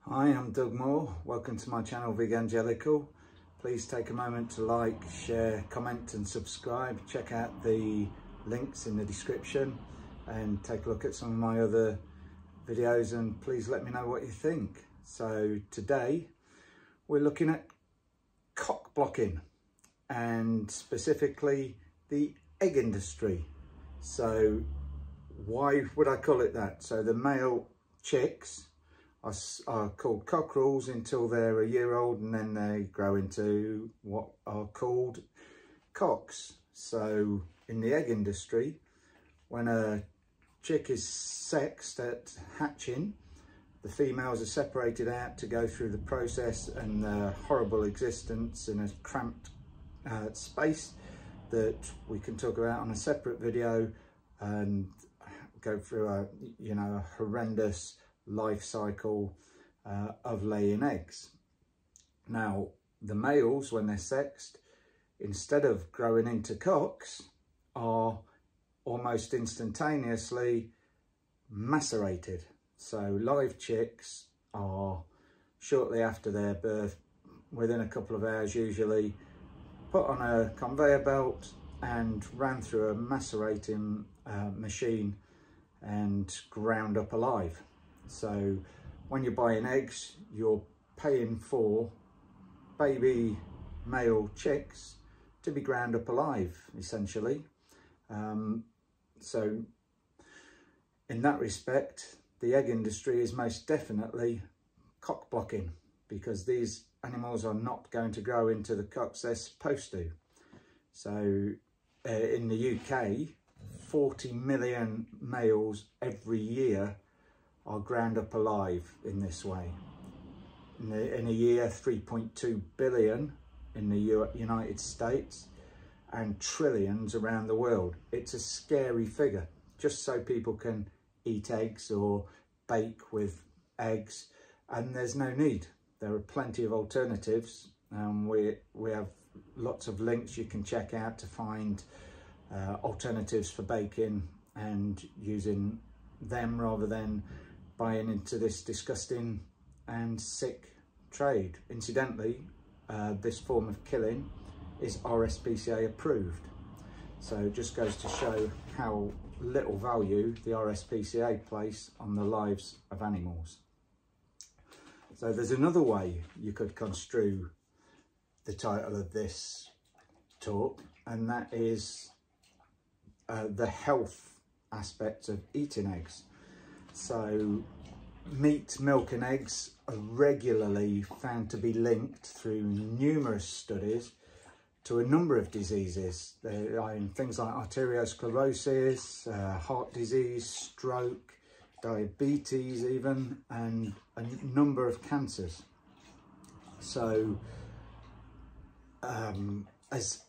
Hi, I'm Doug Maw. Welcome to my channel Vegangelical. Please take a moment to like, share, comment and subscribe. Check out the links in the description and take a look at some of my other videos, and please let me know what you think. So today we're looking at cock blocking, and specifically the egg industry. So why would I call it that? So the male chicks are called cockerels until they're a year old, and then they grow into what are called cocks. So in the egg industry, when a chick is sexed at hatching, the females are separated out to go through the process and the horrible existence in a cramped space that we can talk about on a separate video, and go through a horrendous life cycle of laying eggs. Now the males, when they're sexed, instead of growing into cocks, are almost instantaneously macerated. So live chicks are, shortly after their birth, within a couple of hours usually, put on a conveyor belt and ran through a macerating machine and ground up alive. So when you're buying eggs, you're paying for baby male chicks to be ground up alive, essentially. So in that respect, the egg industry is most definitely cock blocking, because these animals are not going to grow into the cocks they're supposed to. So in the UK, 40 million males every year are ground up alive in this way. In a year, 3.2 billion in the United States, and trillions around the world. It's a scary figure, just so people can eat eggs or bake with eggs, and there's no need. There are plenty of alternatives. We have lots of links you can check out to find alternatives for baking and using them, rather than buying into this disgusting and sick trade. Incidentally, this form of killing is RSPCA approved. So it just goes to show how little value the RSPCA place on the lives of animals. So there's another way you could construe the title of this talk, and that is the health aspects of eating eggs. So meat, milk and eggs are regularly found to be linked through numerous studies to a number of diseases. There are things like arteriosclerosis, heart disease, stroke, diabetes even, and a number of cancers. So as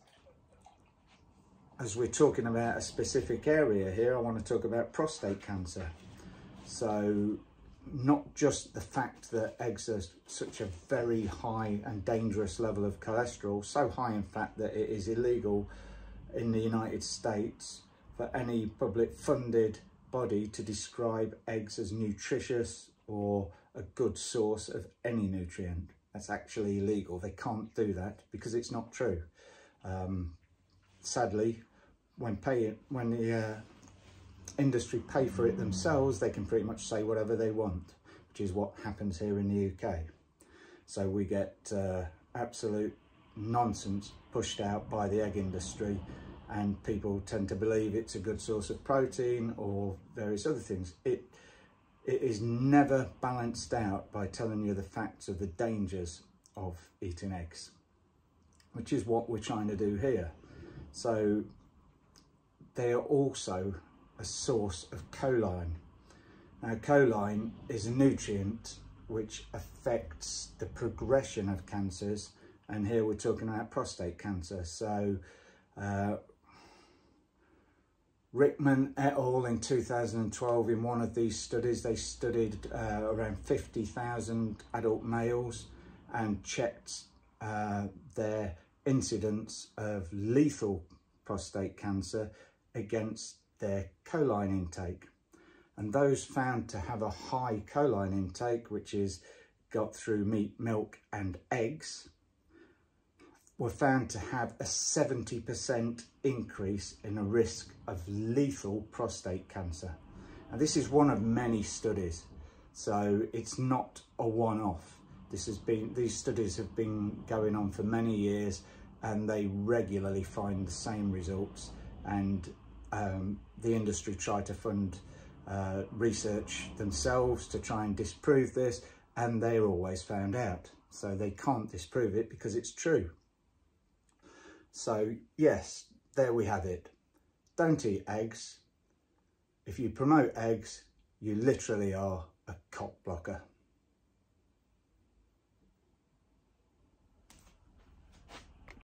we're talking about a specific area here, I want to talk about prostate cancer. So not just the fact that eggs are such a very high and dangerous level of cholesterol, so high in fact that it is illegal in the United States for any public funded body to describe eggs as nutritious or a good source of any nutrient. That's actually illegal. They can't do that because it's not true. Sadly, when the industry pay for it themselves, they can pretty much say whatever they want, which is what happens here in the UK. So we get absolute nonsense pushed out by the egg industry, and people tend to believe it's a good source of protein or various other things. It is never balanced out by telling you the facts of the dangers of eating eggs, which is what we're trying to do here. So they are also a source of choline. Now, choline is a nutrient which affects the progression of cancers, and here we're talking about prostate cancer. So Rickman et al. In 2012, in one of these studies, they studied around 50,000 adult males and checked their incidence of lethal prostate cancer against their choline intake, and those found to have a high choline intake, which is got through meat, milk and eggs were found to have a 70% increase in the risk of lethal prostate cancer. And this is one of many studies, so it's not a one-off. These studies have been going on for many years, and they regularly find the same results, and the industry try to fund research themselves to try and disprove this, and they're always found out. So they can't disprove it because it's true. So yes, there we have it. Don't eat eggs. If you promote eggs, you literally are a cock blocker.